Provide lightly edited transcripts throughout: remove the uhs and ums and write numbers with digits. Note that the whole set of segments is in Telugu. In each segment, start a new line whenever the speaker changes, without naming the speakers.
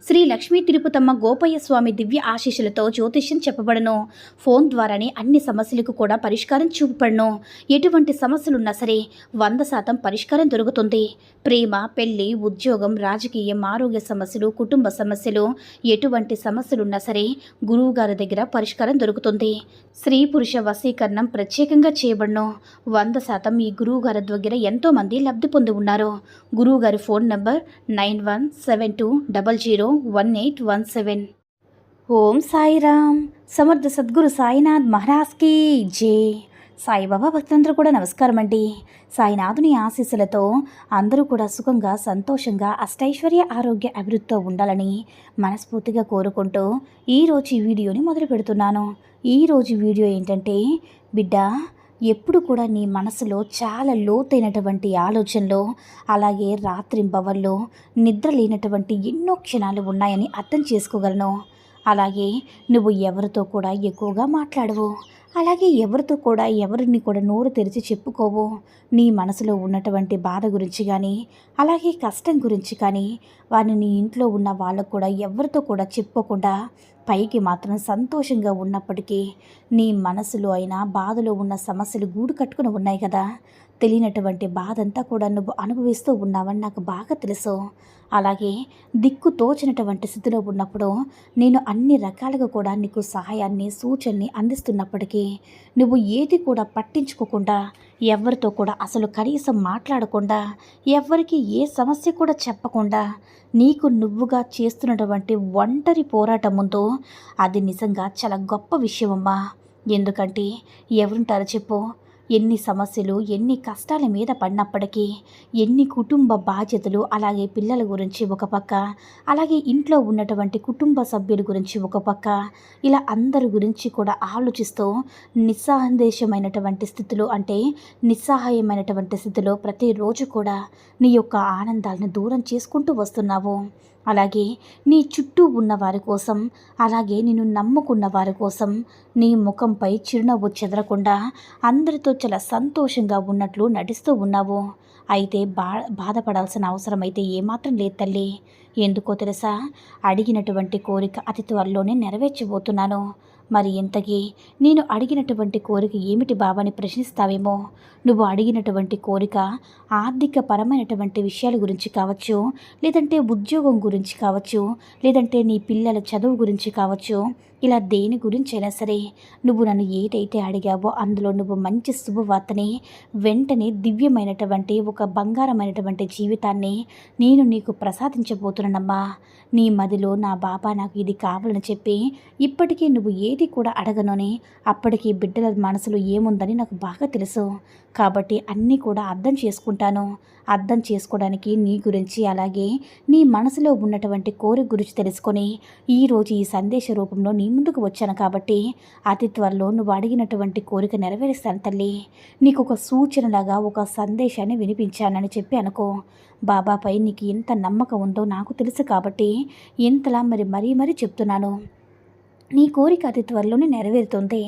శ్రీ లక్ష్మీ తిరుపతమ్మ గోపయ్య స్వామి దివ్య ఆశీస్సులతో జ్యోతిష్యం చెప్పబడను. ఫోన్ ద్వారానే అన్ని సమస్యలకు కూడా పరిష్కారం చూపబడను. ఎటువంటి సమస్యలున్నా సరే 100% పరిష్కారం దొరుకుతుంది. ప్రేమ, పెళ్లి, ఉద్యోగం, రాజకీయం, ఆరోగ్య సమస్యలు, కుటుంబ సమస్యలు, ఎటువంటి సమస్యలున్నా సరే గురువుగారి దగ్గర పరిష్కారం దొరుకుతుంది. స్త్రీ పురుష వశీకరణం ప్రత్యేకంగా చేయబడను. 100% ఈ గురువుగారి దగ్గర ఎంతోమంది లబ్ధి పొంది ఉన్నారు. గురువుగారి ఫోన్ నంబర్ 9172001817. ఓం సాయిరామ్. సమర్థ సద్గురు సాయినాథ్ మహారాజ్కి జై. సాయిబాబా భక్తులందరూ కూడా నమస్కారం అండి. సాయినాథుని ఆశీస్సులతో అందరూ కూడా సుఖంగా, సంతోషంగా, అష్టైశ్వర్య, ఆరోగ్య అభివృద్ధితో ఉండాలని మనస్ఫూర్తిగా కోరుకుంటూ ఈరోజు ఈ వీడియోని మొదలు పెడుతున్నాను. ఈరోజు వీడియో ఏంటంటే, బిడ్డ, ఎప్పుడు కూడా నీ మనసులో చాలా లోతైనటువంటి ఆలోచనలు, అలాగే రాత్రింబవళ్ళు నిద్ర లేనటువంటి ఎన్నో క్షణాలు ఉన్నాయని అర్థం చేసుకోగలను. అలాగే నువ్వు ఎవరితో కూడా ఎక్కువగా మాట్లాడవు, అలాగే ఎవరిని కూడా నోరు తెరిచి చెప్పుకోవు. నీ మనసులో ఉన్నటువంటి బాధ గురించి కానీ, అలాగే కష్టం గురించి కానీ, వారిని నీ ఇంట్లో ఉన్న వాళ్ళకు కూడా ఎవరితో కూడా చెప్పుకోకుండా పైకి మాత్రం సంతోషంగా ఉన్నప్పటికీ నీ మనసులో అయినా బాధలో ఉన్న సమస్యలు గూడు కట్టుకుని ఉన్నాయి కదా. తెలియనటువంటి బాధంతా కూడా నువ్వు అనుభవిస్తూ ఉన్నావని నాకు బాగా తెలుసు. అలాగే దిక్కు తోచినటువంటి స్థితిలో ఉన్నప్పుడు నేను అన్ని రకాలుగా కూడా నీకు సహాయాన్ని, సూచనని అందిస్తున్నప్పటికీ నువ్వు ఏది కూడా పట్టించుకోకుండా, ఎవరితో కూడా అసలు కనీసం మాట్లాడకుండా, ఎవరికి ఏ సమస్య కూడా చెప్పకుండా నీకు నువ్వుగా చేస్తున్నటువంటి ఒంటరి పోరాటం ముందు అది నిజంగా చాలా గొప్ప విషయమమ్మా. ఎందుకంటే ఎవరుంటారో చెప్పు, ఎన్ని సమస్యలు, ఎన్ని కష్టాల మీద పడినప్పటికీ, ఎన్ని కుటుంబ బాధ్యతలు, అలాగే పిల్లల గురించి ఒక పక్క, అలాగే ఇంట్లో ఉన్నటువంటి కుటుంబ సభ్యుల గురించి ఒక పక్క, ఇలా అందరి గురించి కూడా ఆలోచిస్తూ నిస్సందేశమైనటువంటి స్థితిలో, అంటే నిస్సహాయమైనటువంటి స్థితిలో ప్రతిరోజు కూడా నీ యొక్క ఆనందాలను దూరం చేసుకుంటూ వస్తున్నావు. అలాగే నీ చుట్టూ ఉన్న వారి కోసం, అలాగే నిన్ను నమ్ముకున్న వారి కోసం నీ ముఖంపై చిరునవ్వు చెదరకుండా అందరితో చాలా సంతోషంగా ఉన్నట్లు నటిస్తూ ఉన్నావు. అయితే బాధపడాల్సిన అవసరం అయితే ఏమాత్రం లేదు తల్లి. ఎందుకో తెలుసా, అడిగినటువంటి కోరిక అతి త్వరలోనే నెరవేర్చబోతున్నాను. మరి ఇంతకీ నేను అడిగినటువంటి కోరిక ఏమిటి బాబాని ప్రశ్నిస్తావేమో. నువ్వు అడిగినటువంటి కోరిక ఆర్థిక పరమైనటువంటి విషయాల గురించి కావచ్చు, లేదంటే ఉద్యోగం గురించి కావచ్చు, లేదంటే నీ పిల్లల చదువు గురించి కావచ్చు. ఇలా దేని గురించైనా సరే నువ్వు నన్ను ఏదైతే అడిగావో అందులో నువ్వు మంచి శుభవార్తని, వెంటనే దివ్యమైనటువంటి ఒక బంగారమైనటువంటి జీవితాన్ని నేను నీకు ప్రసాదించబోతున్నానమ్మా. నీ మదిలో నా బాబా నాకు ఇది కావాలని చెప్పి ఇప్పటికీ నువ్వు ఏది కూడా అడగనని, అప్పటికీ బిడ్డల మనసులో ఏముందని నాకు బాగా తెలుసు. కాబట్టి అన్నీ కూడా అర్థం చేసుకుంటాను. అర్థం చేసుకోవడానికి నీ గురించి, అలాగే నీ మనసులో ఉన్నటువంటి కోరిక గురించి తెలుసుకొని ఈరోజు ఈ సందేశ రూపంలో నీ ముందుకు వచ్చాను. కాబట్టి అతి త్వరలో నువ్వు అడిగినటువంటి కోరిక నెరవేరుస్తాను తల్లి. నీకు ఒక సూచనలాగా ఒక సందేశాన్ని వినిపించానని చెప్పి అనుకో. బాబాపై నీకు ఎంత నమ్మకం ఉందో నాకు తెలుసు. కాబట్టి ఎంతలా మరీ చెప్తున్నాను. నీ కోరిక అతి త్వరలోనే నెరవేరుతుంది.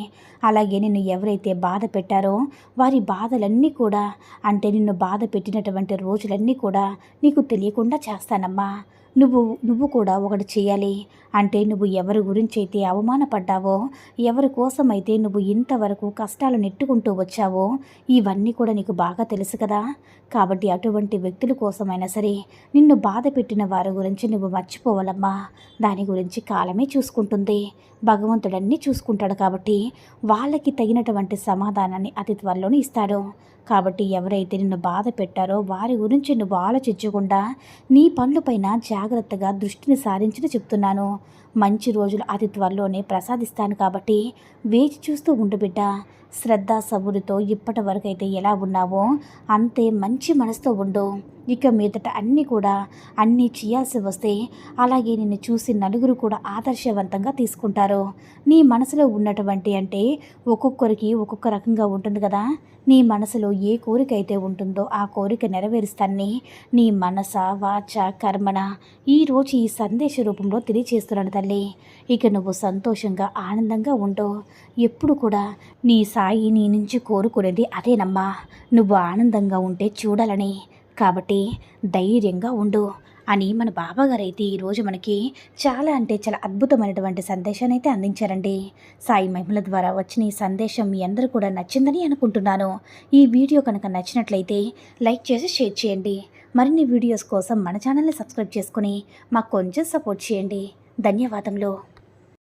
అలాగే నిన్ను ఎవరైతే బాధ పెట్టారో వారి బాధలన్నీ కూడా, అంటే నిన్ను బాధ పెట్టినటువంటి రోజులన్నీ కూడా నీకు తెలియకుండా చేస్తానమ్మా. నువ్వు కూడా ఒకటి చేయాలి. అంటే నువ్వు ఎవరి గురించి అయితే అవమానపడ్డావో, ఎవరి కోసమైతే నువ్వు ఇంతవరకు కష్టాలు నెట్టుకుంటూ వచ్చావో, ఇవన్నీ కూడా నీకు బాగా తెలుసు కదా. కాబట్టి అటువంటి వ్యక్తుల కోసమైనా సరే నిన్ను బాధ పెట్టిన వారి గురించి నువ్వు మర్చిపోవాలమ్మా. దాని గురించి కాలమే చూసుకుంటుంది. భగవంతుడన్నీ చూసుకుంటాడు. కాబట్టి వాళ్ళకి తగినటువంటి సమాధానాన్ని అతి త్వరలోనే ఇస్తాడు. కాబట్టి ఎవరైతే నిన్ను బాధ పెట్టారో వారి గురించి నువ్వు ఆలోచించకుండా నీ పనులపైన జాగ్రత్తగా దృష్టిని సారించని చెప్తున్నాను. మంచి రోజులు అతి త్వరలోనే ప్రసాదిస్తాను. కాబట్టి వేచి చూస్తూ ఉండు బిడ్డ. శ్రద్ధ సబురుతో ఇప్పటి వరకు అయితే ఎలా ఉన్నావో అంతే మంచి మనసుతో ఉండు. ఇక మీదట అన్నీ చేయాల్సి వస్తే అలాగే నిన్ను చూసి నలుగురు కూడా ఆదర్శవంతంగా తీసుకుంటారు. నీ మనసులో ఉన్నటువంటి, అంటే ఒక్కొక్కరికి ఒక్కొక్క రకంగా ఉంటుంది కదా. నీ మనసులో ఏ కోరిక అయితే ఉంటుందో ఆ కోరిక నెరవేరుస్తాన్ని నీ మనస, వాచ, కర్మన ఈరోజు ఈ సందేశ రూపంలో తెలియచేస్తున్నాను తల్లి. ఇక నువ్వు సంతోషంగా, ఆనందంగా ఉండు. ఎప్పుడు కూడా నీ సాయి నీ నుంచి కోరుకునేది అదేనమ్మా, నువ్వు ఆనందంగా ఉంటే చూడాలని. కాబట్టి ధైర్యంగా ఉండు. అని మన బాబాగారు అయితే ఈరోజు మనకి చాలా అంటే చాలా అద్భుతమైనటువంటి సందేశాన్ని అయితే అందించారండి. సాయి మహిమల ద్వారా వచ్చిన ఈ సందేశం మీ అందరూ కూడా నచ్చిందని అనుకుంటున్నాను. ఈ వీడియో కనుక నచ్చినట్లయితే లైక్ చేసి షేర్ చేయండి. మరిన్ని వీడియోస్ కోసం మన ఛానల్ని సబ్స్క్రైబ్ చేసుకుని మాకు కొంచెం సపోర్ట్ చేయండి. ధన్యవాదములు.